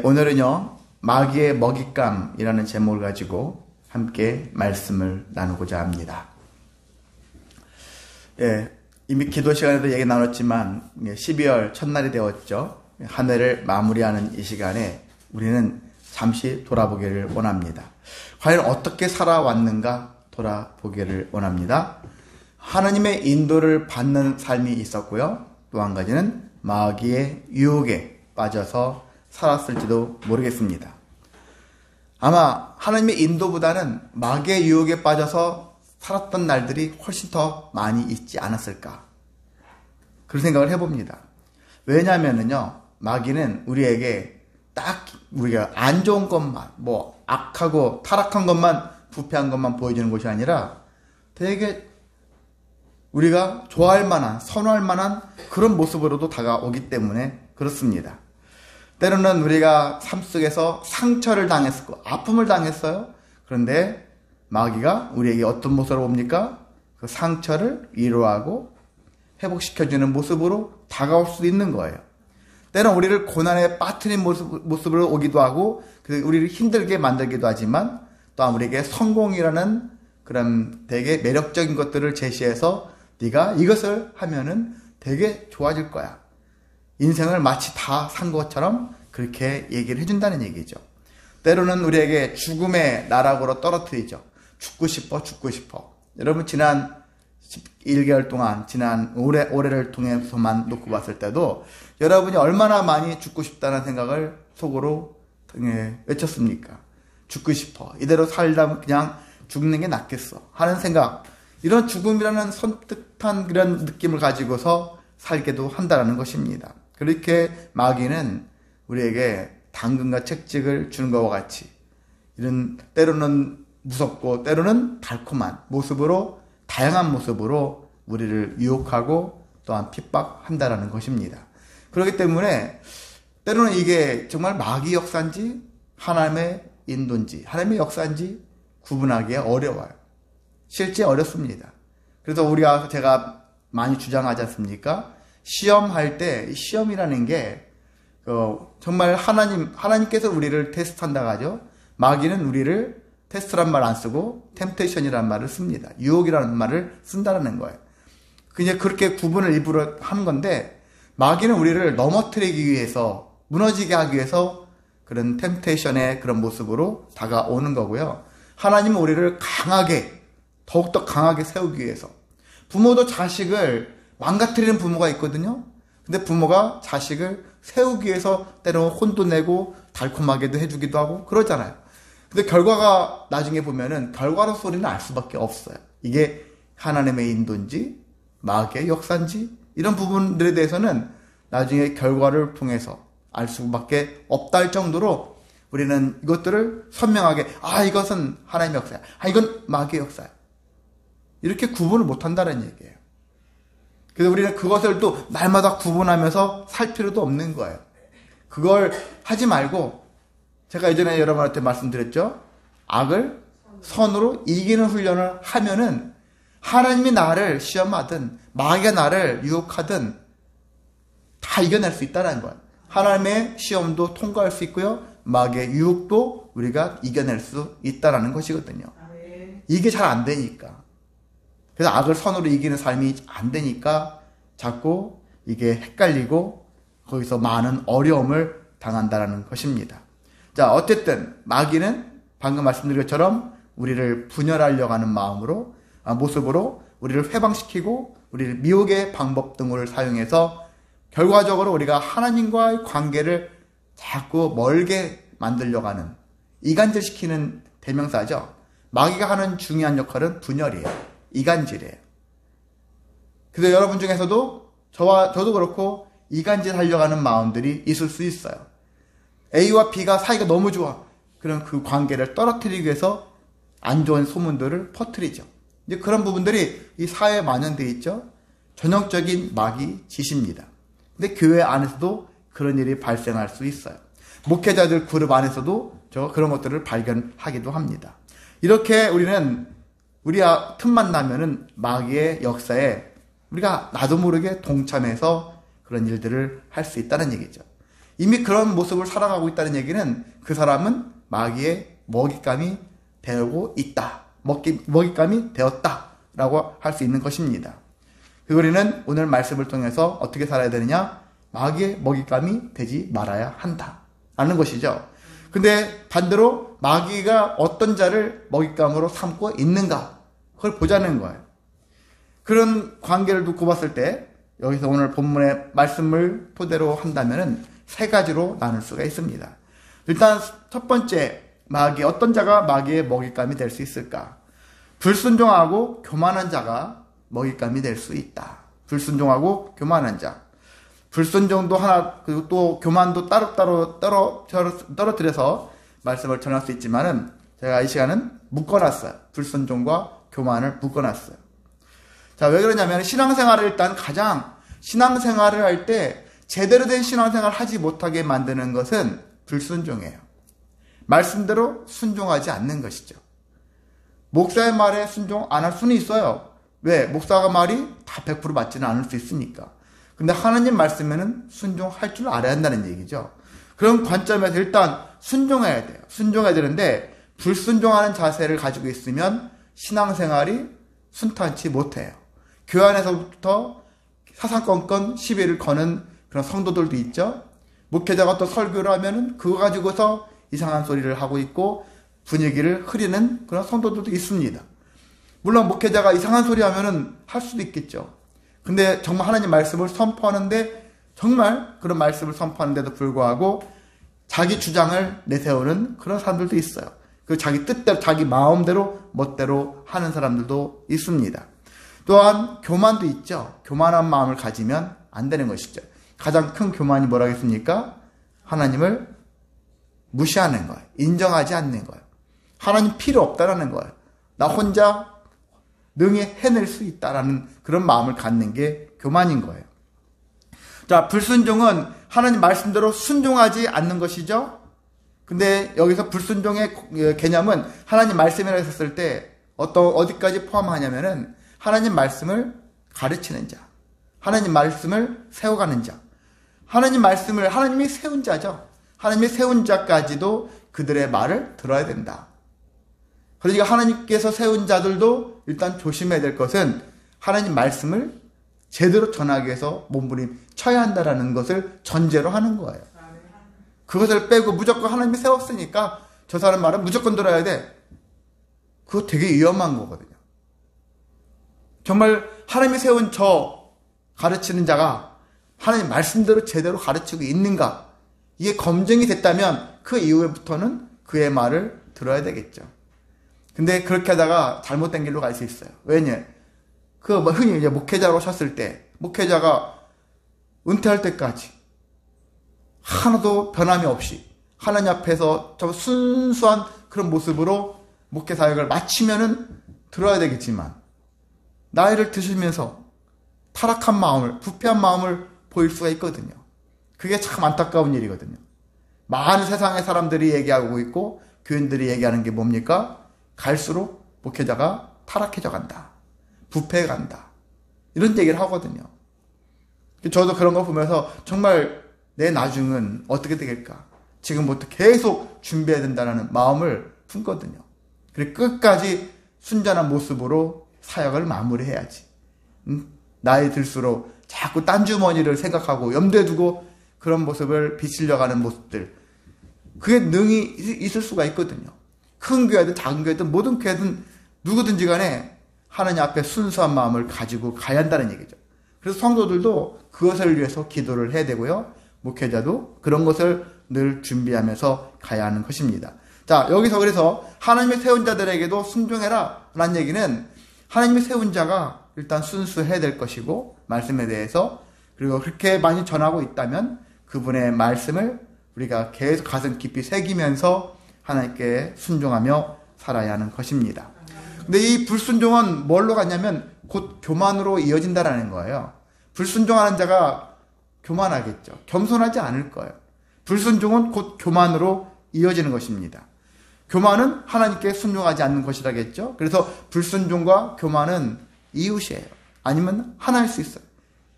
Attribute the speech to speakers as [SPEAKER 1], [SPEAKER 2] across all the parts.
[SPEAKER 1] 오늘은요, 마귀의 먹잇감이라는 제목을 가지고 함께 말씀을 나누고자 합니다. 이미 기도 시간에도 얘기 나눴지만 12월 첫날이 되었죠. 한 해를 마무리하는 이 시간에 우리는 잠시 돌아보기를 원합니다. 과연 어떻게 살아왔는가 돌아보기를 원합니다. 하나님의 인도를 받는 삶이 있었고요. 또 한 가지는 마귀의 유혹에 빠져서 살았을지도 모르겠습니다. 아마 하나님의 인도보다는 마귀의 유혹에 빠져서 살았던 날들이 훨씬 더 많이 있지 않았을까, 그런 생각을 해봅니다. 왜냐하면요, 마귀는 우리에게 딱 우리가 안 좋은 것만, 악하고 타락한 것만, 부패한 것만 보여주는 것이 아니라 되게 우리가 좋아할 만한, 선호할 만한 그런 모습으로도 다가오기 때문에 그렇습니다. 때로는 우리가 삶 속에서 상처를 당했고 아픔을 당했어요. 그런데 마귀가 우리에게 어떤 모습으로 옵니까? 그 상처를 위로하고 회복시켜주는 모습으로 다가올 수도 있는 거예요. 때로는 우리를 고난에 빠뜨린 모습으로 오기도 하고 우리를 힘들게 만들기도 하지만, 또한 우리에게 성공이라는 그런 되게 매력적인 것들을 제시해서 네가 이것을 하면은 되게 좋아질 거야, 인생을 마치 다 산 것처럼 그렇게 얘기를 해준다는 얘기죠. 때로는 우리에게 죽음의 나락으로 떨어뜨리죠. 죽고 싶어. 여러분, 지난 11개월 동안, 지난 올해를 통해서만 놓고 봤을 때도 여러분이 얼마나 많이 죽고 싶다는 생각을 속으로 외쳤습니까? 죽고 싶어. 이대로 살다 그냥 죽는 게 낫겠어 하는 생각, 이런 죽음이라는 선뜻한 그런 느낌을 가지고서 살게도 한다는 것입니다. 그렇게 마귀는 우리에게 당근과 채찍을 주는 것과 같이 이런 때로는 무섭고 때로는 달콤한 모습으로, 다양한 모습으로 우리를 유혹하고 또한 핍박한다는 것입니다. 그렇기 때문에 때로는 이게 정말 마귀 역사인지 하나님의 인도인지, 하나님의 역사인지 구분하기 어려워요. 실제 어렵습니다. 그래서 제가 많이 주장하지 않습니까? 시험할 때, 시험이라는 게 정말 하나님께서 우리를 테스트한다고 하죠. 마귀는 우리를 테스트란 말 안 쓰고 템테이션이라는 말을 씁니다. 유혹이라는 말을 쓴다는 거예요. 그냥 그렇게 구분을 일부러 하는 건데, 마귀는 우리를 넘어뜨리기 위해서, 무너지게 하기 위해서 그런 템테이션의 그런 모습으로 다가오는 거고요. 하나님은 우리를 강하게, 더욱더 강하게 세우기 위해서. 부모도 자식을 망가뜨리는 부모가 있거든요. 근데 부모가 자식을 세우기 위해서 때로는 혼도 내고 달콤하게도 해주기도 하고 그러잖아요. 근데 결과가 나중에 보면은 결과로서 우리는 알 수밖에 없어요. 이게 하나님의 인도인지 마귀의 역사인지, 이런 부분들에 대해서는 나중에 결과를 통해서 알 수밖에 없다 할 정도로 우리는 이것들을 선명하게, 이것은 하나님의 역사야, 이건 마귀의 역사야, 이렇게 구분을 못한다는 얘기예요. 그래서 우리는 그것을 또 날마다 구분하면서 살 필요도 없는 거예요. 그걸 하지 말고, 제가 예전에 여러분한테 말씀드렸죠. 악을 선으로 이기는 훈련을 하면은 하나님이 나를 시험하든 마귀가 나를 유혹하든 다 이겨낼 수 있다는 거예요. 하나님의 시험도 통과할 수 있고요, 마귀의 유혹도 우리가 이겨낼 수 있다는 것이거든요. 이게 잘 안 되니까, 그래서 악을 선으로 이기는 삶이 안 되니까 자꾸 이게 헷갈리고 거기서 많은 어려움을 당한다는 것입니다. 자, 어쨌든 마귀는 방금 말씀드린 것처럼 우리를 분열하려고 하는 모습으로 우리를 회방시키고 우리를 미혹의 방법 등을 사용해서 결과적으로 우리가 하나님과의 관계를 자꾸 멀게 만들려고 하는, 이간질시키는 대명사죠. 마귀가 하는 중요한 역할은 분열이에요. 이간질이에요. 그래서 여러분 중에서도 저도 그렇고 이간질 하려고 하는 마음들이 있을 수 있어요. A와 B가 사이가 너무 좋아. 그럼 그 관계를 떨어뜨리기 위해서 안 좋은 소문들을 퍼뜨리죠. 이제 그런 부분들이 이 사회에 만연되어 있죠. 전형적인 마귀 짓입니다. 근데 교회 안에서도 그런 일이 발생할 수 있어요. 목회자들 그룹 안에서도 그런 것들을 발견하기도 합니다. 이렇게 우리는 우리가 틈만 나면은 마귀의 역사에 우리가 나도 모르게 동참해서 그런 일들을 할 수 있다는 얘기죠. 이미 그런 모습을 살아가고 있다는 얘기는 그 사람은 마귀의 먹잇감이 되고 있다. 먹잇감이 되었다라고 할 수 있는 것입니다. 우리는 오늘 말씀을 통해서 어떻게 살아야 되느냐? 마귀의 먹잇감이 되지 말아야 한다 라는 것이죠. 근데 반대로 마귀가 어떤 자를 먹잇감으로 삼고 있는가, 그걸 보자는 거예요. 그런 관계를 두고 봤을 때 여기서 오늘 본문의 말씀을 토대로 한다면 세 가지로 나눌 수가 있습니다. 일단 첫 번째, 어떤 자가 마귀의 먹잇감이 될 수 있을까? 불순종하고 교만한 자가 먹잇감이 될 수 있다. 불순종하고 교만한 자. 불순종도 하나, 그리고 또 교만도 따로따로 떨어뜨려서 말씀을 전할 수 있지만은 제가 이 시간은 묶어놨어요. 불순종과 교만을 묶어놨어요. 자, 왜 그러냐면 신앙생활을 일단 신앙생활을 할 때 제대로 된 신앙생활을 하지 못하게 만드는 것은 불순종이에요. 말씀대로 순종하지 않는 것이죠. 목사의 말에 순종 안 할 수는 있어요. 왜? 목사가 말이 다 100% 맞지는 않을 수 있으니까. 근데 하나님 말씀에는 순종할 줄 알아야 한다는 얘기죠. 그런 관점에서 일단 순종해야 돼요. 순종해야 되는데 불순종하는 자세를 가지고 있으면 신앙생활이 순탄치 못해요. 교회 안에서부터 사사건건 시비를 거는 그런 성도들도 있죠. 목회자가 또 설교를 하면은 그거 가지고서 이상한 소리를 하고 있고 분위기를 흐리는 그런 성도들도 있습니다. 물론 목회자가 이상한 소리 하면은 할 수도 있겠죠. 근데 정말 하나님 말씀을 선포하는데, 정말 그런 말씀을 선포하는데도 불구하고 자기 주장을 내세우는 그런 사람들도 있어요. 그 자기 뜻대로, 자기 마음대로, 멋대로 하는 사람들도 있습니다. 또한 교만도 있죠. 교만한 마음을 가지면 안 되는 것이죠. 가장 큰 교만이 뭐라겠습니까? 하나님을 무시하는 거예요. 인정하지 않는 거예요. 하나님 필요 없다라는 거예요. 나 혼자 능히 해낼 수 있다라는 그런 마음을 갖는 게 교만인 거예요. 자, 불순종은 하나님 말씀대로 순종하지 않는 것이죠. 근데 여기서 불순종의 개념은 하나님 말씀이라고 했을 때 어디까지 포함하냐면은 하나님 말씀을 가르치는 자, 하나님 말씀을 세워가는 자, 하나님이 세운 자죠. 하나님이 세운 자까지도 그들의 말을 들어야 된다. 그러니까 하나님께서 세운 자들도 일단 조심해야 될 것은 하나님 말씀을 제대로 전하기 위해서 몸부림쳐야 한다라는 것을 전제로 하는 거예요. 그것을 빼고 무조건 하나님이 세웠으니까 저 사람 말은 무조건 들어야 돼. 그거 되게 위험한 거거든요. 정말 하나님이 세운 저 가르치는 자가 하나님 말씀대로 제대로 가르치고 있는가, 이게 검증이 됐다면 그 이후부터는 그의 말을 들어야 되겠죠. 근데 그렇게 하다가 잘못된 길로 갈 수 있어요. 왜냐? 흔히 이제 목회자로 셨을 때, 목회자가 은퇴할 때까지 하나도 변함이 없이 하나님 앞에서 좀 순수한 그런 모습으로 목회 사역을 마치면은 들어야 되겠지만, 나이를 드시면서 타락한 마음을, 부패한 마음을 보일 수가 있거든요. 그게 참 안타까운 일이거든요. 많은 세상의 사람들이 얘기하고 있고 교인들이 얘기하는 게 뭡니까? 갈수록 목회자가 타락해져 간다. 부패해 간다. 이런 얘기를 하거든요. 저도 그런 거 보면서 정말 내 나중은 어떻게 되겠까? 지금부터 계속 준비해야 된다는 마음을 품거든요. 그리고 끝까지 순전한 모습으로 사역을 마무리해야지. 나이 들수록 자꾸 딴 주머니를 생각하고 염두에 두고 그런 모습을 비치려고 하는 모습들, 그게 능히 있을 수가 있거든요. 큰 교회든 작은 교회든 모든 교회든 누구든지 간에 하나님 앞에 순수한 마음을 가지고 가야 한다는 얘기죠. 그래서 성도들도 그것을 위해서 기도를 해야 되고요. 목회자도 그런 것을 늘 준비하면서 가야 하는 것입니다. 자, 여기서 그래서 하나님의 세운 자들에게도 순종해라 라는 얘기는 하나님의 세운 자가 일단 순수해야 될 것이고, 말씀에 대해서, 그리고 그렇게 많이 전하고 있다면 그분의 말씀을 우리가 계속 가슴 깊이 새기면서 하나님께 순종하며 살아야 하는 것입니다. 근데 이 불순종은 뭘로 갔냐면 곧 교만으로 이어진다라는 거예요. 불순종하는 자가 교만하겠죠. 겸손하지 않을 거예요. 불순종은 곧 교만으로 이어지는 것입니다. 교만은 하나님께 순종하지 않는 것이라겠죠. 그래서 불순종과 교만은 이웃이에요. 아니면 하나일 수 있어요.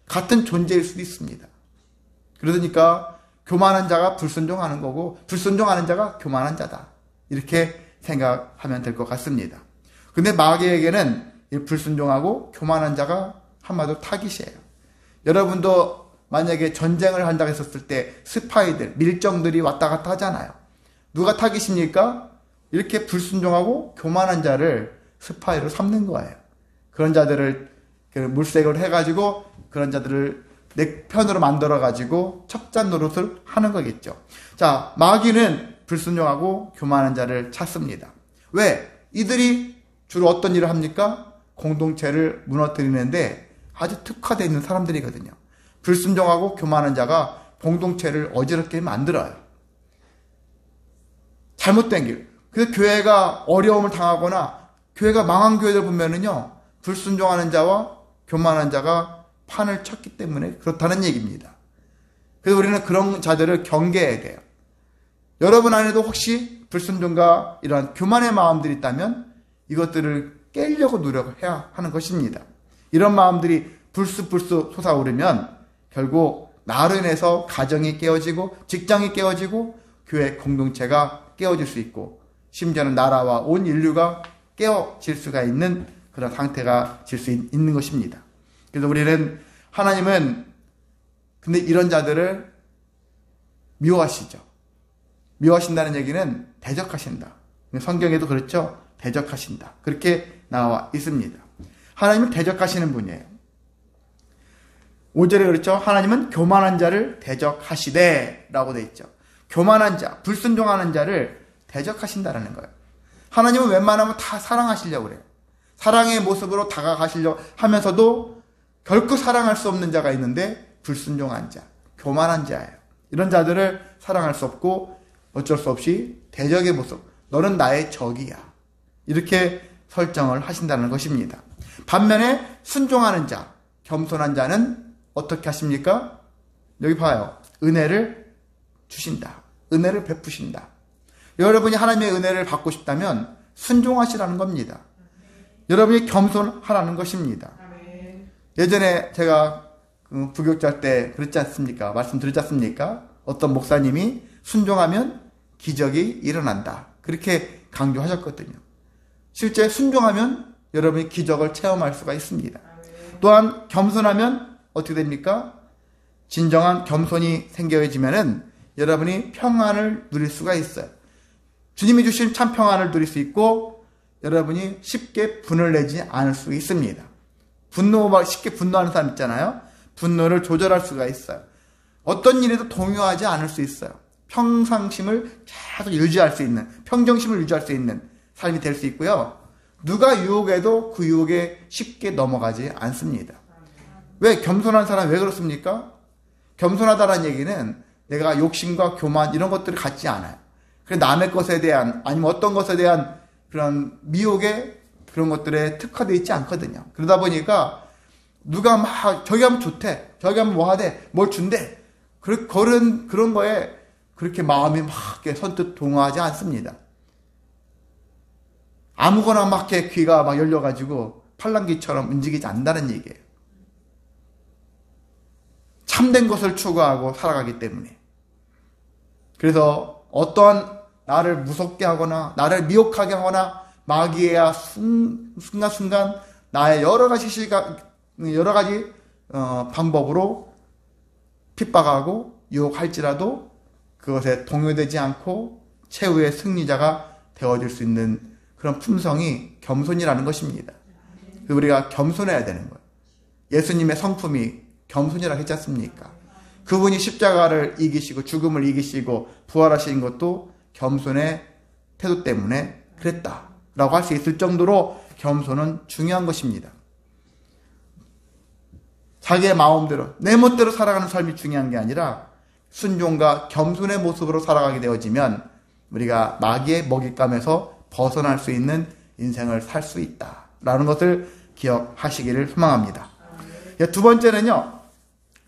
[SPEAKER 1] 같은 존재일 수도 있습니다. 그러니까 교만한 자가 불순종하는 거고 불순종하는 자가 교만한 자다. 이렇게 생각하면 될 것 같습니다. 근데 마귀에게는 이 불순종하고 교만한 자가 한마디로 타깃이에요. 여러분도 만약에 전쟁을 한다고 했었을 때 스파이들, 밀정들이 왔다 갔다 하잖아요. 누가 타깃입니까? 이렇게 불순종하고 교만한 자를 스파이로 삼는 거예요. 그런 자들을 물색을 해가지고 그런 자들을 내 편으로 만들어가지고 첩자 노릇을 하는 거겠죠. 자, 마귀는 불순종하고 교만한 자를 찾습니다. 왜? 이들이 주로 어떤 일을 합니까? 공동체를 무너뜨리는데 아주 특화되어 있는 사람들이거든요. 불순종하고 교만한 자가 공동체를 어지럽게 만들어요. 잘못된 길. 그래서 교회가 어려움을 당하거나 교회가 망한 교회들 보면은요, 불순종하는 자와 교만한 자가 판을 쳤기 때문에 그렇다는 얘기입니다. 그래서 우리는 그런 자들을 경계해야 돼요. 여러분 안에도 혹시 불순종과 이러한 교만의 마음들이 있다면 이것들을 깨려고 노력해야 하는 것입니다. 이런 마음들이 불쑥불쑥 솟아오르면 결국 나로 인해서 가정이 깨어지고 직장이 깨어지고 교회 공동체가 깨어질 수 있고 심지어는 나라와 온 인류가 깨어질 수가 있는 그런 상태가 질 수 있는 것입니다. 그래서 우리는 하나님은 근데 이런 자들을 미워하시죠. 미워하신다는 얘기는 대적하신다. 성경에도 그렇죠. 대적하신다. 그렇게 나와 있습니다. 하나님은 대적하시는 분이에요. 5절에 그렇죠. 하나님은 교만한 자를 대적하시되 라고 되어 있죠. 교만한 자, 불순종하는 자를 대적하신다라는 거예요. 하나님은 웬만하면 다 사랑하시려고 그래요. 사랑의 모습으로 다가가시려고 하면서도 결코 사랑할 수 없는 자가 있는데 불순종한 자, 교만한 자예요. 이런 자들을 사랑할 수 없고 어쩔 수 없이 대적의 모습, 너는 나의 적이야. 이렇게 설정을 하신다는 것입니다. 반면에 순종하는 자, 겸손한 자는 어떻게 하십니까? 여기 봐요. 은혜를 주신다. 은혜를 베푸신다. 여러분이 하나님의 은혜를 받고 싶다면 순종하시라는 겁니다. 여러분이 겸손하라는 것입니다. 예전에 제가 부교육자 때 그랬지 않습니까? 말씀드렸지 않습니까? 어떤 목사님이 순종하면 기적이 일어난다. 그렇게 강조하셨거든요. 실제 순종하면 여러분이 기적을 체험할 수가 있습니다. 또한 겸손하면 어떻게 됩니까? 진정한 겸손이 생겨지면은 여러분이 평안을 누릴 수가 있어요. 주님이 주신 참 평안을 누릴 수 있고 여러분이 쉽게 분을 내지 않을 수 있습니다. 쉽게 분노하는 사람 있잖아요. 분노를 조절할 수가 있어요. 어떤 일에도 동요하지 않을 수 있어요. 평상심을 계속 유지할 수 있는, 평정심을 유지할 수 있는 삶이 될 수 있고요. 누가 유혹해도 그 유혹에 쉽게 넘어가지 않습니다. 왜? 겸손한 사람이 왜 그렇습니까? 겸손하다는 얘기는 내가 욕심과 교만 이런 것들을 갖지 않아요. 그래서 남의 것에 대한 아니면 어떤 것에 대한 그런 미혹에 그런 것들에 특화되어 있지 않거든요. 그러다 보니까 누가 막 저기 하면 좋대, 저기 하면 뭐 하대, 뭘 준대. 그런 거에 그렇게 마음이 막 선뜻 동요하지 않습니다. 아무거나 막 이렇게 귀가 막 열려가지고 팔랑귀처럼 움직이지 않는다는 얘기예요. 참된 것을 추구하고 살아가기 때문에. 그래서 어떠한 나를 무섭게 하거나 나를 미혹하게 하거나 마귀의 순간순간 나의 여러 가지 방법으로 핍박하고 유혹할지라도 그것에 동요되지 않고 최후의 승리자가 되어질 수 있는 그런 품성이 겸손이라는 것입니다. 우리가 겸손해야 되는 거예요. 예수님의 성품이 겸손이라고 했지 않습니까? 그분이 십자가를 이기시고 죽음을 이기시고 부활하신 것도 겸손의 태도 때문에 그랬다라고 할 수 있을 정도로 겸손은 중요한 것입니다. 자기의 마음대로 내 멋대로 살아가는 삶이 중요한 게 아니라 순종과 겸손의 모습으로 살아가게 되어지면 우리가 마귀의 먹잇감에서 벗어날 수 있는 인생을 살 수 있다라는 것을 기억하시기를 소망합니다. 두 번째는요,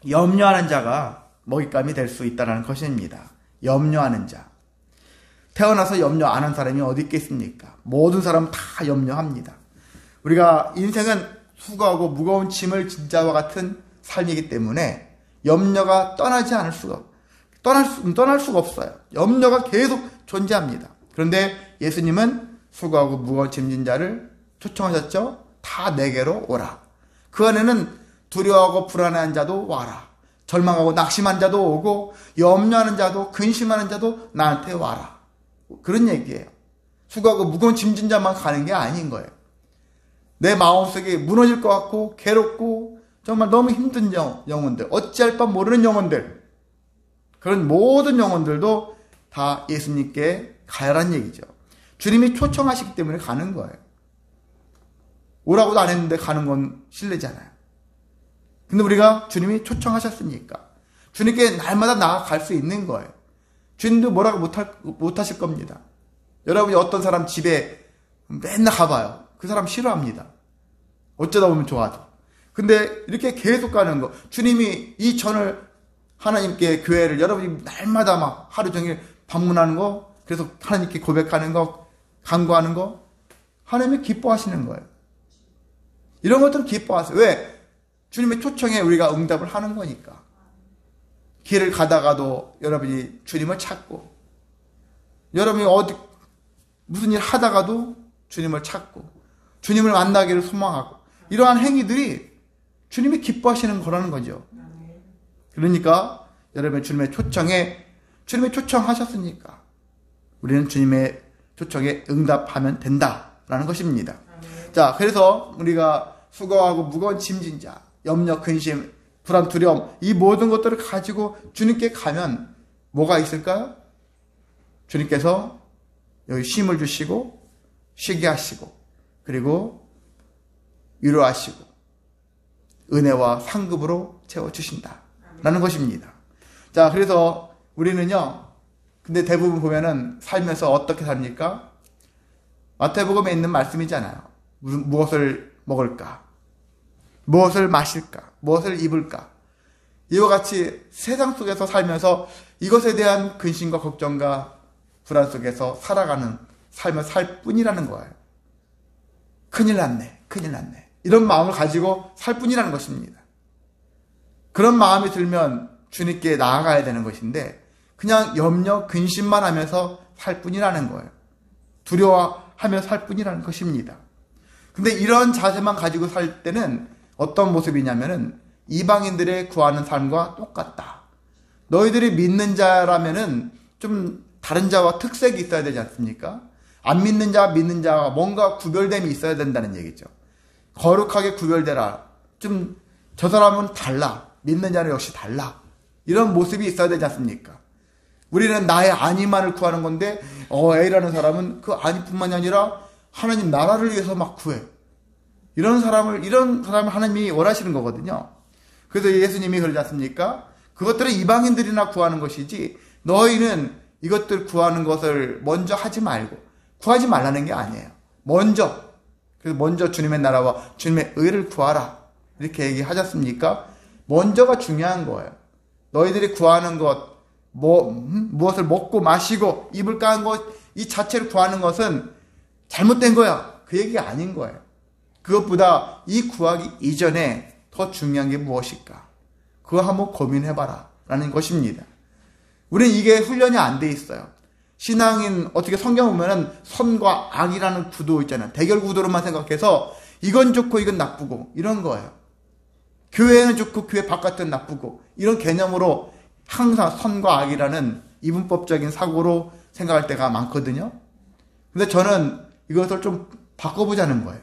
[SPEAKER 1] 염려하는 자가 먹잇감이 될 수 있다는 것입니다. 염려하는 자. 태어나서 염려 안 한 사람이 어디 있겠습니까? 모든 사람은 다 염려합니다. 우리가 인생은 수고하고 무거운 짐을 진 자와 같은 삶이기 때문에 염려가 떠나지 않을 수가 없어요. 떠날 수가 없어요. 염려가 계속 존재합니다. 그런데 예수님은 수고하고 무거운 짐진 자를 초청하셨죠. 다 내게로 오라. 그 안에는 두려워하고 불안한 자도 와라. 절망하고 낙심한 자도 오고 염려하는 자도 근심하는 자도 나한테 와라. 그런 얘기예요. 수고하고 무거운 짐진 자만 가는 게 아닌 거예요. 내 마음속에 무너질 것 같고 괴롭고 정말 너무 힘든 영혼들, 어찌할 바 모르는 영혼들, 그런 모든 영혼들도 다 예수님께 가야란 얘기죠. 주님이 초청하시기 때문에 가는 거예요. 오라고도 안 했는데 가는 건 실례잖아요. 근데 우리가 주님이 초청하셨으니까 주님께 날마다 나아갈 수 있는 거예요. 주님도 뭐라고 못하실 겁니다. 여러분이 어떤 사람 집에 맨날 가봐요. 그 사람 싫어합니다. 어쩌다 보면 좋아도. 근데 이렇게 계속 가는 거, 주님이 이 전을 하나님께 교회를 여러분이 날마다 막 하루 종일 방문하는 거, 그래서 하나님께 고백하는 거, 간구하는 거, 하나님이 기뻐하시는 거예요. 이런 것들은 기뻐하세요. 왜? 주님의 초청에 우리가 응답을 하는 거니까. 길을 가다가도 여러분이 주님을 찾고, 여러분이 무슨 일 하다가도 주님을 찾고, 주님을 만나기를 소망하고, 이러한 행위들이 주님이 기뻐하시는 거라는 거죠. 그러니까 여러분 주님의 초청하셨으니까 우리는 주님의 초청에 응답하면 된다라는 것입니다. 자, 그래서 우리가 수고하고 무거운 짐진 자, 염려, 근심, 불안, 두려움, 이 모든 것들을 가지고 주님께 가면 뭐가 있을까요? 주님께서 여기 쉼을 주시고 쉬게 하시고 그리고 위로하시고 은혜와 상급으로 채워주신다라는 것입니다. 자, 그래서 우리는요, 근데 대부분 보면은 살면서 어떻게 삽니까? 마태복음에 있는 말씀이잖아요. 무엇을 먹을까? 무엇을 마실까? 무엇을 입을까? 이와 같이 세상 속에서 살면서 이것에 대한 근심과 걱정과 불안 속에서 살아가는 삶을 살 뿐이라는 거예요. 큰일 났네. 이런 마음을 가지고 살 뿐이라는 것입니다. 그런 마음이 들면 주님께 나아가야 되는 것인데 그냥 염려, 근심만 하면서 살 뿐이라는 거예요. 두려워하며 살 뿐이라는 것입니다. 근데 이런 자세만 가지고 살 때는 어떤 모습이냐면은 이방인들의 구하는 삶과 똑같다. 너희들이 믿는 자라면은 좀 다른 자와 특색이 있어야 되지 않습니까? 안 믿는 자와 믿는 자와 뭔가 구별됨이 있어야 된다는 얘기죠. 거룩하게 구별되라. 좀 저 사람은 달라. 믿는 자는 역시 달라. 이런 모습이 있어야 되지 않습니까? 우리는 나의 안위만을 구하는 건데 A라는 사람은 그 안위뿐만이 아니라 하나님 나라를 위해서 막 구해. 이런 사람을 하나님이 원하시는 거거든요. 그래서 예수님이 그러지 않습니까? 그것들은 이방인들이나 구하는 것이지 너희는 이것들 구하는 것을 먼저 하지 말고 구하지 말라는 게 아니에요. 그래서 먼저 주님의 나라와 주님의 의를 구하라. 이렇게 얘기하셨습니까? 먼저가 중요한 거예요. 너희들이 구하는 것, 무엇을 먹고 마시고 입을까 하는 것, 이 자체를 구하는 것은 잘못된 거야. 그 얘기가 아닌 거예요. 그것보다 이 구하기 이전에 더 중요한 게 무엇일까? 그거 한번 고민해봐라. 라는 것입니다. 우리는 이게 훈련이 안 돼 있어요. 신앙인, 어떻게 성경 보면은 선과 악이라는 구도 있잖아요. 대결 구도로만 생각해서 이건 좋고 이건 나쁘고 이런 거예요. 교회는 좋고 교회 바깥은 나쁘고 이런 개념으로 항상 선과 악이라는 이분법적인 사고로 생각할 때가 많거든요. 근데 저는 이것을 좀 바꿔보자는 거예요.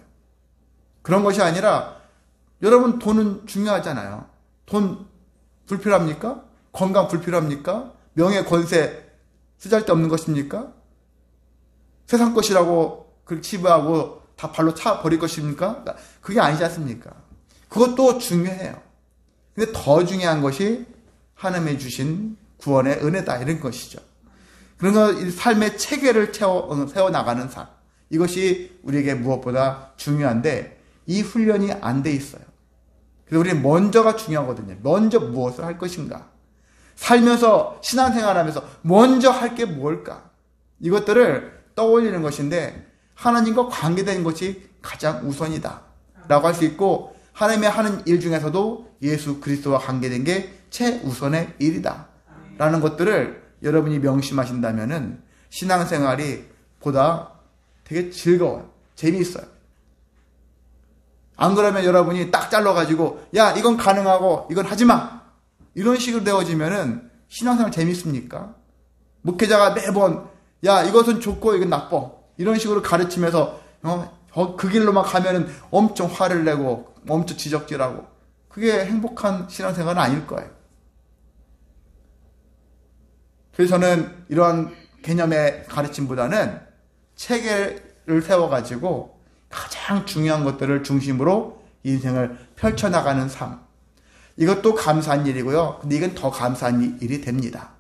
[SPEAKER 1] 그런 것이 아니라 여러분 돈은 중요하잖아요. 돈 불필요합니까? 건강 불필요합니까? 명예, 권세 쓰잘데없는 것입니까? 세상 것이라고 그렇게 치부하고 다 발로 차 버릴 것입니까? 그게 아니지 않습니까? 그것도 중요해요. 근데 더 중요한 것이 하나님이 주신 구원의 은혜다 이런 것이죠. 그래서 이 삶의 체계를 세워나가는 삶, 이것이 우리에게 무엇보다 중요한데 이 훈련이 안 돼 있어요. 그래서 우리는 먼저가 중요하거든요. 먼저 무엇을 할 것인가? 살면서 신앙생활하면서 먼저 할 게 뭘까? 이것들을 떠올리는 것인데 하나님과 관계되는 것이 가장 우선이다 라고 할 수 있고 하나님의 하는 일 중에서도 예수 그리스도와 관계된 게 최우선의 일이다 라는 것들을 여러분이 명심하신다면은 신앙생활이 보다 되게 즐거워요. 재미있어요. 안 그러면 여러분이 딱 잘라가지고 야 이건 가능하고 이건 하지마 이런 식으로 되어지면은 신앙생활 재밌습니까? 목회자가 매번 야 이것은 좋고 이건 나빠 이런 식으로 가르치면서 그 길로만 가면은 엄청 화를 내고 엄청 지적질하고 그게 행복한 신앙생활은 아닐 거예요. 그래서 저는 이러한 개념의 가르침보다는 체계를 세워가지고 가장 중요한 것들을 중심으로 인생을 펼쳐나가는 삶. 이것도 감사한 일이고요. 근데 이건 더 감사한 일이 됩니다.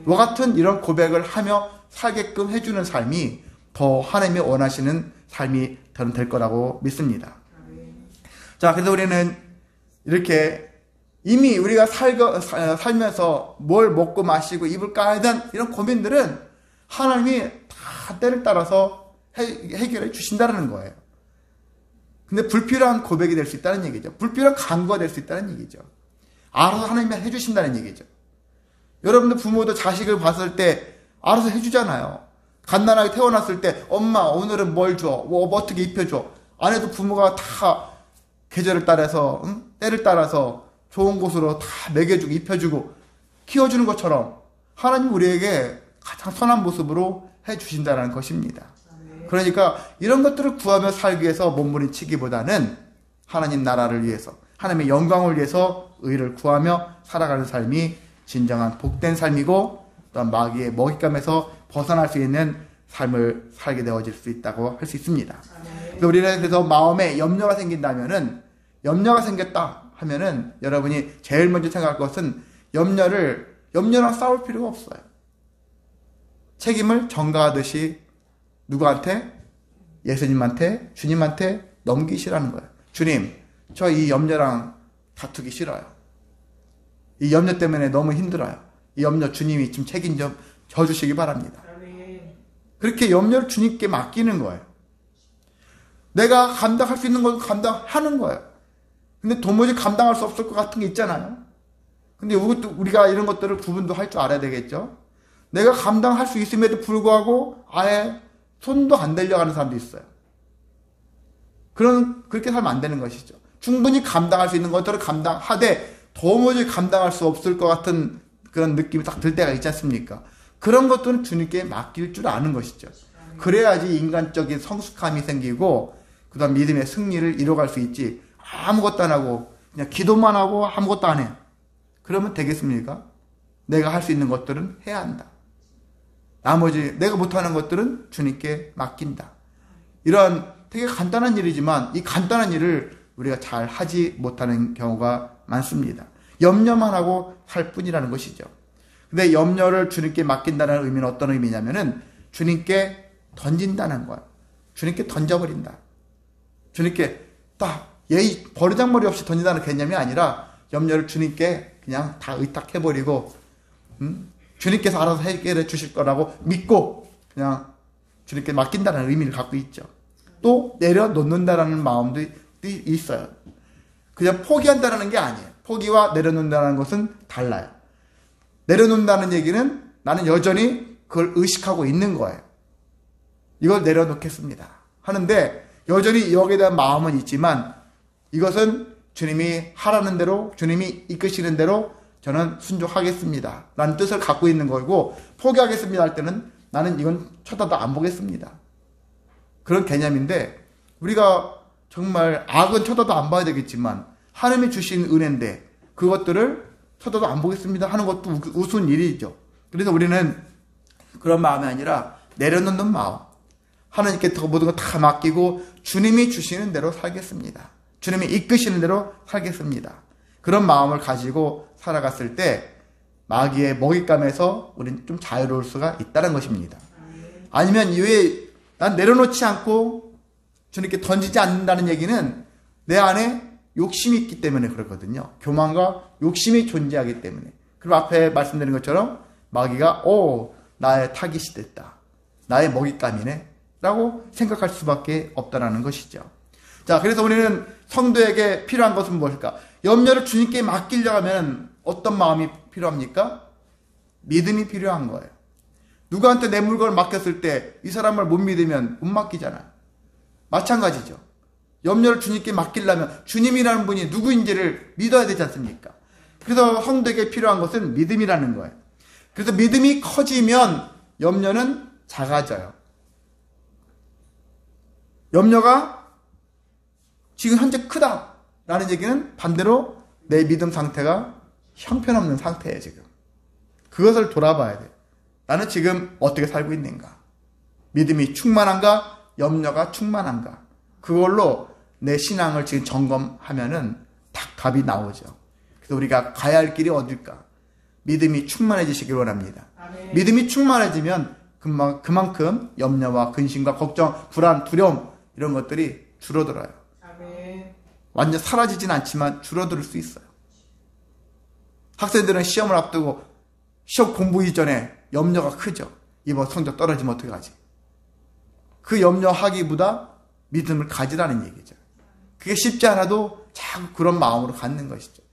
[SPEAKER 1] 이와 같은 이런 고백을 하며 살게끔 해주는 삶이 더 하나님이 원하시는 삶이 저는 될 거라고 믿습니다. 자, 그래서 우리는 이렇게 이미 우리가 살면서 뭘 먹고 마시고 입을까 하는 이런 고민들은 하나님이 다 때를 따라서 해결해 주신다는 거예요. 근데 불필요한 고백이 될 수 있다는 얘기죠. 불필요한 간구가 될 수 있다는 얘기죠. 알아서 하나님이 해주신다는 얘기죠. 여러분들 부모도 자식을 봤을 때 알아서 해주잖아요. 갓난아기 태어났을 때 엄마 오늘은 뭘 줘? 뭐 어떻게 입혀줘? 안 해도 부모가 다 계절을 따라서 때를 따라서 좋은 곳으로 다 먹여주고 입혀주고 키워주는 것처럼 하나님 우리에게 가장 선한 모습으로 해주신다는 것입니다. 그러니까 이런 것들을 구하며 살기 위해서 몸부림치기보다는 하나님 나라를 위해서 하나님의 영광을 위해서 의를 구하며 살아가는 삶이 진정한 복된 삶이고 또한 마귀의 먹잇감에서 벗어날 수 있는 삶을 살게 되어질 수 있다고 할 수 있습니다. 그래서 우리는 그래서 마음에 염려가 생긴다면은 염려가 생겼다 하면은 여러분이 제일 먼저 생각할 것은 염려랑 싸울 필요가 없어요. 책임을 전가하듯이 누구한테? 예수님한테, 주님한테 넘기시라는 거예요. 주님, 저 이 염려랑 다투기 싫어요. 이 염려 때문에 너무 힘들어요. 이 염려 주님이 좀 책임 좀 져주시기 바랍니다. 그렇게 염려를 주님께 맡기는 거예요. 내가 감당할 수 있는 걸 감당하는 거예요. 근데 도무지 감당할 수 없을 것 같은 게 있잖아요. 근데 이것도 우리가 이런 것들을 구분도 할 줄 알아야 되겠죠. 내가 감당할 수 있음에도 불구하고 아예 손도 안 대려고 하는 사람도 있어요. 그렇게 살면 안 되는 것이죠. 충분히 감당할 수 있는 것들을 감당하되 도무지 감당할 수 없을 것 같은 그런 느낌이 딱 들 때가 있지 않습니까? 그런 것들은 주님께 맡길 줄 아는 것이죠. 그래야지 인간적인 성숙함이 생기고 그 다음 믿음의 승리를 이뤄갈 수 있지. 아무것도 안 하고 그냥 기도만 하고 아무것도 안 해요. 그러면 되겠습니까? 내가 할 수 있는 것들은 해야 한다. 나머지 내가 못하는 것들은 주님께 맡긴다. 이런 되게 간단한 일이지만 이 간단한 일을 우리가 잘 하지 못하는 경우가 많습니다. 염려만 하고 살 뿐이라는 것이죠. 근데 염려를 주님께 맡긴다는 의미는 어떤 의미냐면은 주님께 던진다는 거예요. 주님께 던져버린다. 주님께 딱 예의 버르장머리 없이 던진다는 개념이 아니라 염려를 주님께 그냥 다 의탁해버리고 주님께서 알아서 해결해 주실 거라고 믿고 그냥 주님께 맡긴다는 의미를 갖고 있죠. 또 내려놓는다라는 마음도 있어요. 그냥 포기한다는 게 아니에요. 포기와 내려놓는다는 것은 달라요. 내려놓는다는 얘기는 나는 여전히 그걸 의식하고 있는 거예요. 이걸 내려놓겠습니다 하는데 여전히 여기에 대한 마음은 있지만 이것은 주님이 하라는 대로 주님이 이끄시는 대로 저는 순종하겠습니다 라는 뜻을 갖고 있는 거고 포기하겠습니다 할 때는 나는 이건 쳐다도 안 보겠습니다. 그런 개념인데 우리가 정말 악은 쳐다도 안 봐야 되겠지만 하나님이 주신 은혜인데 그것들을 쳐다도 안 보겠습니다 하는 것도 우스운 일이죠. 그래서 우리는 그런 마음이 아니라 내려놓는 마음, 하나님께 모든 거 다 맡기고 주님이 주시는 대로 살겠습니다. 주님이 이끄시는 대로 살겠습니다. 그런 마음을 가지고 살아갔을 때 마귀의 먹잇감에서 우리는 좀 자유로울 수가 있다는 것입니다. 아니면 왜 난 내려놓지 않고 주님께 던지지 않는다는 얘기는 내 안에 욕심이 있기 때문에 그렇거든요. 교만과 욕심이 존재하기 때문에. 그리고 앞에 말씀드린 것처럼 마귀가 나의 타깃이 됐다. 나의 먹잇감이네. 라고 생각할 수밖에 없다는 것이죠. 자, 그래서 우리는 성도에게 필요한 것은 무엇일까? 염려를 주님께 맡기려고 하면 어떤 마음이 필요합니까? 믿음이 필요한 거예요. 누구한테 내 물건을 맡겼을 때 이 사람을 못 믿으면 못 맡기잖아요. 마찬가지죠. 염려를 주님께 맡기려면 주님이라는 분이 누구인지를 믿어야 되지 않습니까? 그래서 성도에게 필요한 것은 믿음이라는 거예요. 그래서 믿음이 커지면 염려는 작아져요. 염려가 지금 현재 크다라는 얘기는 반대로 내 믿음 상태가 형편없는 상태예요, 지금. 그것을 돌아봐야 돼요. 나는 지금 어떻게 살고 있는가? 믿음이 충만한가? 염려가 충만한가? 그걸로 내 신앙을 지금 점검하면은 딱 답이 나오죠. 그래서 우리가 가야 할 길이 어딜까? 믿음이 충만해지시길 원합니다. 아멘. 믿음이 충만해지면 그만큼 염려와 근심과 걱정, 불안, 두려움 이런 것들이 줄어들어요. 아멘. 완전 사라지진 않지만 줄어들 수 있어요. 학생들은 시험을 앞두고 시험 공부 이전에 염려가 크죠. 이번 성적 떨어지면 어떡하지? 그 염려하기보다 믿음을 가지라는 얘기죠. 그게 쉽지 않아도 자꾸 그런 마음으로 갖는 것이죠.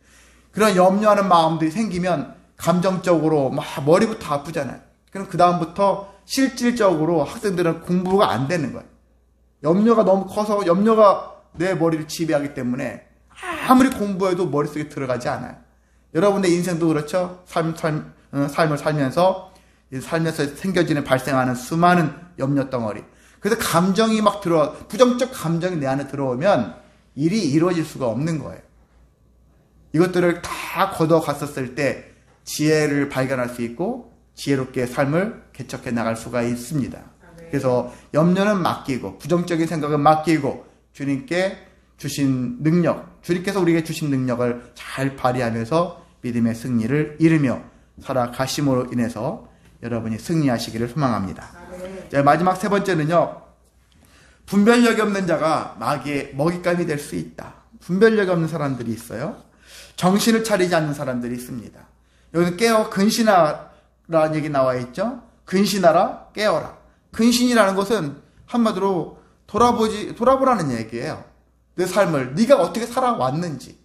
[SPEAKER 1] 그런 염려하는 마음들이 생기면 감정적으로 막 머리부터 아프잖아요. 그럼 그 다음부터 실질적으로 학생들은 공부가 안 되는 거예요. 염려가 너무 커서 염려가 내 머리를 지배하기 때문에 아무리 공부해도 머릿속에 들어가지 않아요. 여러분의 인생도 그렇죠. 삶을 살면서 생겨지는 발생하는 수많은 염려 덩어리. 그래서 감정이 막 들어와, 부정적 감정이 내 안에 들어오면 일이 이루어질 수가 없는 거예요. 이것들을 다 걷어갔었을 때 지혜를 발견할 수 있고 지혜롭게 삶을 개척해 나갈 수가 있습니다. 그래서 염려는 맡기고 부정적인 생각은 맡기고 주님께 주신 능력, 주님께서 우리에게 주신 능력을 잘 발휘하면서 믿음의 승리를 이루며 살아가심으로 인해서 여러분이 승리하시기를 소망합니다. 자, 마지막 세 번째는요. 분별력이 없는 자가 마귀의 먹잇감이 될 수 있다. 분별력이 없는 사람들이 있어요. 정신을 차리지 않는 사람들이 있습니다. 여기는 깨어 근신하라는 얘기 나와 있죠. 근신하라, 깨어라. 근신이라는 것은 한마디로 돌아보라는 얘기예요. 내 삶을 네가 어떻게 살아왔는지.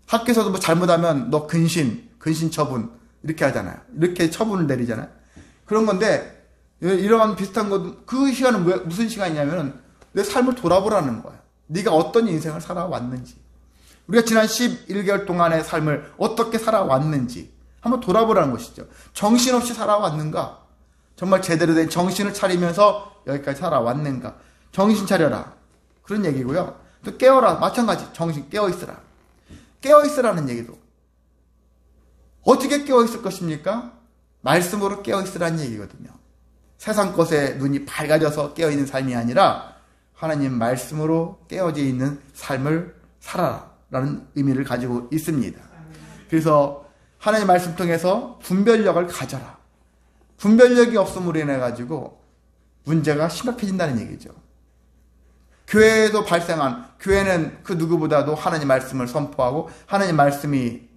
[SPEAKER 1] 학교에서도 뭐 잘못하면 너 근신 처분 이렇게 하잖아요. 이렇게 처분을 내리잖아요. 그런 건데 이러한 비슷한 것, 그 시간은 무슨 시간이냐면 내 삶을 돌아보라는 거예요. 네가 어떤 인생을 살아왔는지. 우리가 지난 11개월 동안의 삶을 어떻게 살아왔는지 한번 돌아보라는 것이죠. 정신없이 살아왔는가? 정말 제대로 된 정신을 차리면서 여기까지 살아왔는가? 정신 차려라. 그런 얘기고요. 또 깨어라. 마찬가지. 정신 깨어있으라. 깨어있으라는 얘기도. 어떻게 깨어있을 것입니까? 말씀으로 깨어있으라는 얘기거든요. 세상 것에 눈이 밝아져서 깨어있는 삶이 아니라 하나님 말씀으로 깨어져 있는 삶을 살아라 라는 의미를 가지고 있습니다. 그래서 하나님 말씀 통해서 분별력을 가져라. 분별력이 없음으로 인해 가지고 문제가 심각해진다는 얘기죠. 교회에도 교회는 그 누구보다도 하나님 말씀을 선포하고 하나님 말씀이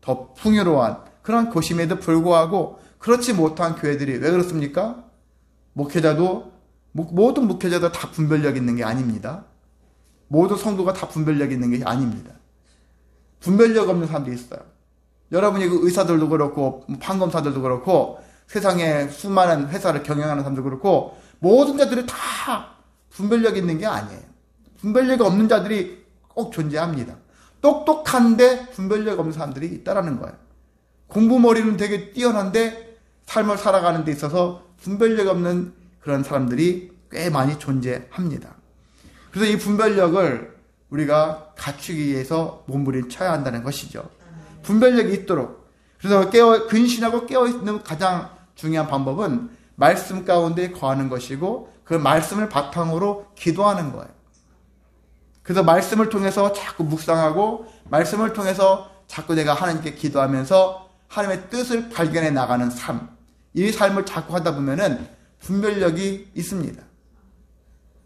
[SPEAKER 1] 더 풍요로운 그런 교심에도 불구하고 그렇지 못한 교회들이 왜 그렇습니까? 모든 목회자도 다 분별력 있는 게 아닙니다. 모든 성도가 다 분별력 있는 게 아닙니다. 분별력 없는 사람들이 있어요. 여러분이 그 의사들도 그렇고 판검사들도 그렇고 세상에 수많은 회사를 경영하는 사람도 그렇고 모든 자들이 다 분별력 있는 게 아니에요. 분별력이 없는 자들이 꼭 존재합니다. 똑똑한데 분별력 없는 사람들이 있다라는 거예요. 공부머리는 되게 뛰어난데 삶을 살아가는 데 있어서 분별력 없는 그런 사람들이 꽤 많이 존재합니다. 그래서 이 분별력을 우리가 갖추기 위해서 몸부림쳐야 한다는 것이죠. 분별력이 있도록. 그래서 근신하고 깨어있는 가장 중요한 방법은 말씀 가운데 거하는 것이고 그 말씀을 바탕으로 기도하는 거예요. 그래서 말씀을 통해서 자꾸 묵상하고 말씀을 통해서 자꾸 내가 하나님께 기도하면서 하나님의 뜻을 발견해 나가는 삶. 이 삶을 자꾸 하다 보면은 분별력이 있습니다.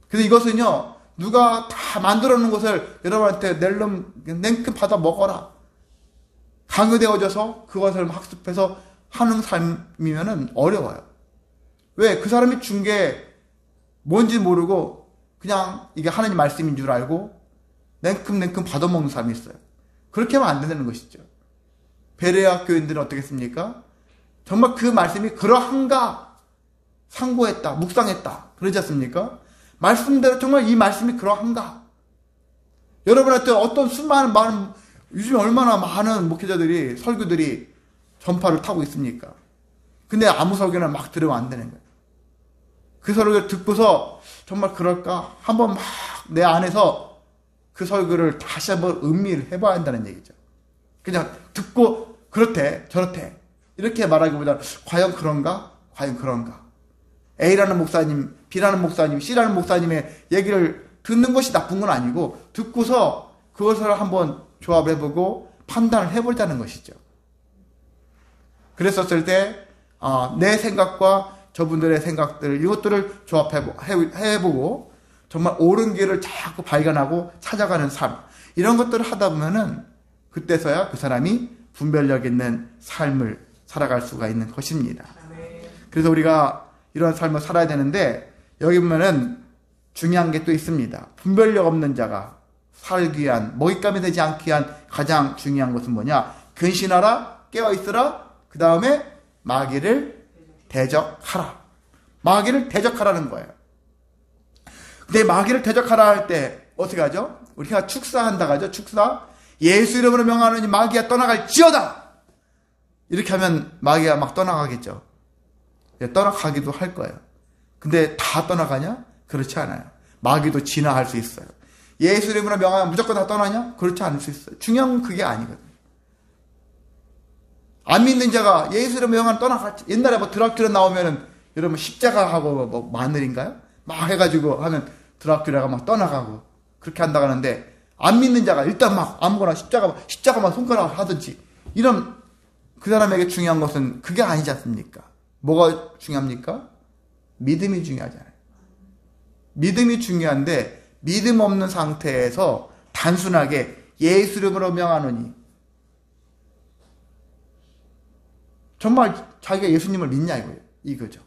[SPEAKER 1] 그래서 이것은요, 누가 다 만들어 놓은 것을 여러분한테 냉큼 받아 먹어라. 강요되어져서 그것을 학습해서 하는 삶이면은 어려워요. 왜? 그 사람이 준 게 뭔지 모르고 그냥 이게 하나님 말씀인 줄 알고 냉큼 받아먹는 사람이 있어요. 그렇게 하면 안 된다는 것이죠. 베레아 교인들은 어떻게 했습니까? 정말 그 말씀이 그러한가 상고했다, 묵상했다. 그러지 않습니까? 말씀대로 정말 이 말씀이 그러한가. 여러분한테 어떤 많은 요즘에 얼마나 많은 목회자들이 설교들이 전파를 타고 있습니까? 근데 아무 설교나 막 들으면 안 되는 거예요. 그 설교를 듣고서 정말 그럴까? 한번 막 내 안에서 그 설교를 다시 한번 음미를 해봐야 한다는 얘기죠. 그냥 듣고 그렇대 저렇대 이렇게 말하기보다는 과연 그런가? 과연 그런가? A라는 목사님, B라는 목사님, C라는 목사님의 얘기를 듣는 것이 나쁜 건 아니고 듣고서 그것을 한번 조합을 해보고 판단을 해보자는 것이죠. 그랬었을 때 내 생각과 저분들의 생각들 이것들을 조합해보고 정말 옳은 길을 자꾸 발견하고 찾아가는 삶 이런 것들을 하다 보면은 그때서야 그 사람이 분별력 있는 삶을 살아갈 수가 있는 것입니다. 그래서 우리가 이런 삶을 살아야 되는데 여기 보면은 중요한 게 또 있습니다. 분별력 없는 자가 살기 위한 먹잇감이 되지 않기 위한 가장 중요한 것은 뭐냐? 근신하라, 깨어있으라, 그 다음에 마귀를 대적하라. 마귀를 대적하라는 거예요. 근데 마귀를 대적하라 할 때 어떻게 하죠? 우리가 축사한다고 하죠. 축사. 예수 이름으로 명하노니 마귀가 떠나갈지어다. 이렇게 하면 마귀가 막 떠나가겠죠. 떠나가기도 할 거예요. 근데 다 떠나가냐? 그렇지 않아요. 마귀도 진화할 수 있어요. 예수 이름으로 명하면 무조건 다 떠나냐? 그렇지 않을 수 있어요. 중요한 건 그게 아니거든요. 안 믿는 자가 예수 이름으로 명하면 떠나갈지. 옛날에 뭐 드라큘라 나오면은 여러분 십자가하고 뭐 마늘인가요? 막 해가지고 하면 드라큘라가 막 떠나가고 그렇게 한다고 하는데 안 믿는 자가 일단 막 아무거나 십자가만 손가락을 하든지 이런 그 사람에게 중요한 것은 그게 아니지 않습니까? 뭐가 중요합니까? 믿음이 중요하잖아요. 믿음이 중요한데 믿음 없는 상태에서 단순하게 예수 이름으로 명하노니 정말 자기가 예수님을 믿냐 이거죠.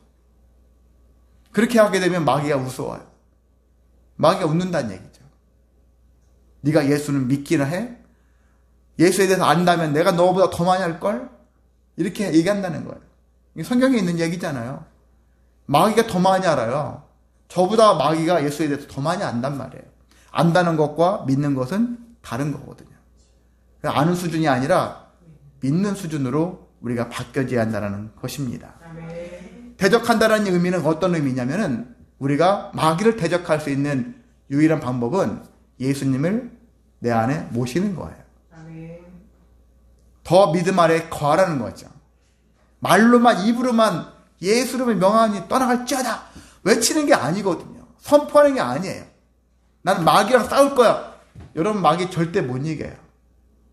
[SPEAKER 1] 그렇게 하게 되면 마귀가 우스워요. 마귀가 웃는다는 얘기죠. 네가 예수를 믿기나 해? 예수에 대해서 안다면 내가 너보다 더 많이 할걸? 이렇게 얘기한다는 거예요. 이게 성경에 있는 얘기잖아요. 마귀가 더 많이 알아요. 저보다 마귀가 예수에 대해서 더 많이 안단 말이에요. 안다는 것과 믿는 것은 다른 거거든요. 아는 수준이 아니라 믿는 수준으로 우리가 바뀌어져야 한다는 것입니다. 대적한다는 의미는 어떤 의미냐면은 우리가 마귀를 대적할 수 있는 유일한 방법은 예수님을 내 안에 모시는 거예요. 더 믿음 아래 거하라는 거죠. 말로만 입으로만 예수를 명하니 떠나갈지어다 외치는 게 아니거든요. 선포하는 게 아니에요. 나는 마귀랑 싸울 거야. 여러분 마귀 절대 못 이겨요.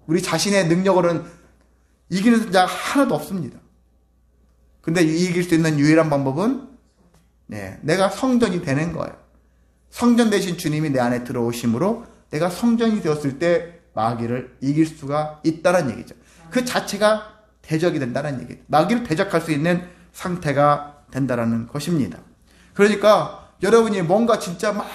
[SPEAKER 1] 우리 자신의 능력으로는 이기는 자가 하나도 없습니다. 근데 이길 수 있는 유일한 방법은 내가 성전이 되는 거예요. 성전 대신 주님이 내 안에 들어오심으로 내가 성전이 되었을 때 마귀를 이길 수가 있다는 얘기죠. 그 자체가 대적이 된다는 얘기죠. 마귀를 대적할 수 있는 상태가 된다는 것입니다. 그러니까 여러분이 뭔가 진짜 막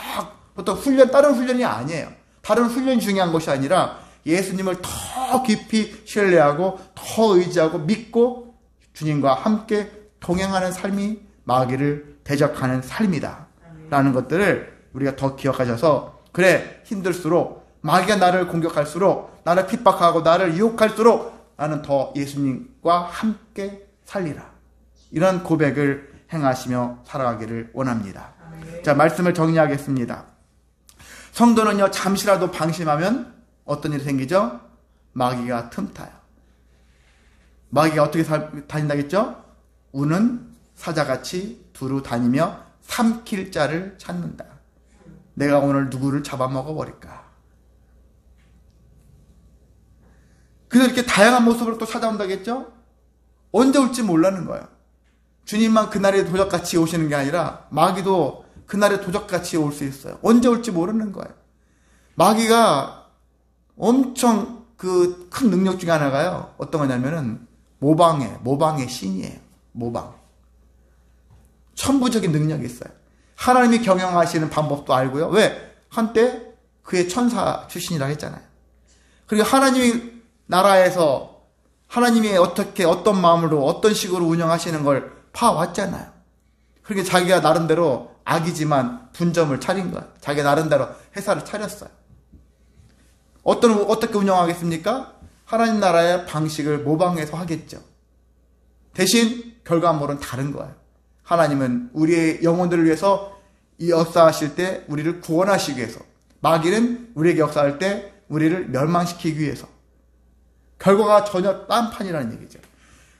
[SPEAKER 1] 어떤 다른 훈련이 아니에요. 다른 훈련이 중요한 것이 아니라 예수님을 더 깊이 신뢰하고 더 의지하고 믿고 주님과 함께 동행하는 삶이 마귀를 대적하는 삶이다 라는 것들을 우리가 더 기억하셔서 그래 힘들수록 마귀가 나를 공격할수록 나를 핍박하고 나를 유혹할수록 나는 더 예수님과 함께 살리라 이런 고백을 행하시며 살아가기를 원합니다. 자, 말씀을 정리하겠습니다. 성도는요 잠시라도 방심하면 어떤 일이 생기죠? 마귀가 틈타요. 마귀가 어떻게 다닌다겠죠? 우는 사자같이 두루 다니며 삼킬 자를 찾는다. 내가 오늘 누구를 잡아먹어버릴까? 그래서 이렇게 다양한 모습으로 또 찾아온다겠죠? 언제 올지 몰라는 거예요. 주님만 그날에 도적같이 오시는 게 아니라 마귀도 그날에 도적같이 올 수 있어요. 언제 올지 모르는 거예요. 마귀가 엄청 그 큰 능력 중에 하나가요. 어떤 거냐면은 모방의 신이에요. 모방. 천부적인 능력이 있어요. 하나님이 경영하시는 방법도 알고요. 왜? 한때 그의 천사 출신이라고 했잖아요. 그리고 하나님이 나라에서 하나님이 어떻게 어떤 마음으로 어떤 식으로 운영하시는 걸 봐왔잖아요. 그러니까 자기가 나름대로 악이지만 분점을 차린 거야. 자기 나름대로 회사를 차렸어요. 어떻게 운영하겠습니까? 하나님 나라의 방식을 모방해서 하겠죠. 대신 결과물은 다른 거예요. 하나님은 우리의 영혼들을 위해서 이 역사하실 때 우리를 구원하시기 위해서, 마귀는 우리에게 역사할 때 우리를 멸망시키기 위해서. 결과가 전혀 딴판이라는 얘기죠.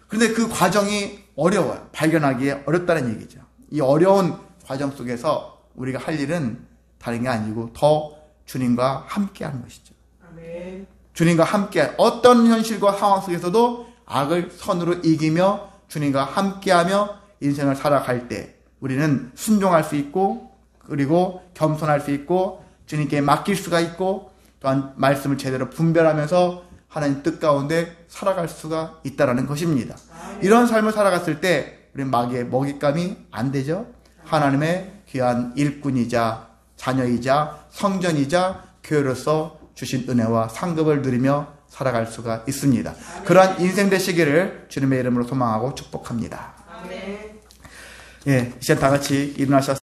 [SPEAKER 1] 그런데 그 과정이 어려워요. 발견하기에 어렵다는 얘기죠. 이 어려운 과정 속에서 우리가 할 일은 다른 게 아니고 더 주님과 함께 하는 것이죠.
[SPEAKER 2] 아멘.
[SPEAKER 1] 주님과 함께 어떤 현실과 상황 속에서도 악을 선으로 이기며 주님과 함께하며 인생을 살아갈 때 우리는 순종할 수 있고, 그리고 겸손할 수 있고, 주님께 맡길 수가 있고, 또한 말씀을 제대로 분별하면서 하나님 뜻 가운데 살아갈 수가 있다는 것입니다. 이런 삶을 살아갔을 때 우리는 마귀의 먹잇감이 안 되죠. 하나님의 귀한 일꾼이자 자녀이자 성전이자 교회로서 주신 은혜와 상급을 누리며 살아갈 수가 있습니다. 그러한 인생 되시기를 주님의 이름으로 소망하고 축복합니다.
[SPEAKER 2] 아멘.
[SPEAKER 1] 예, 이제 다 같이 일어나셔서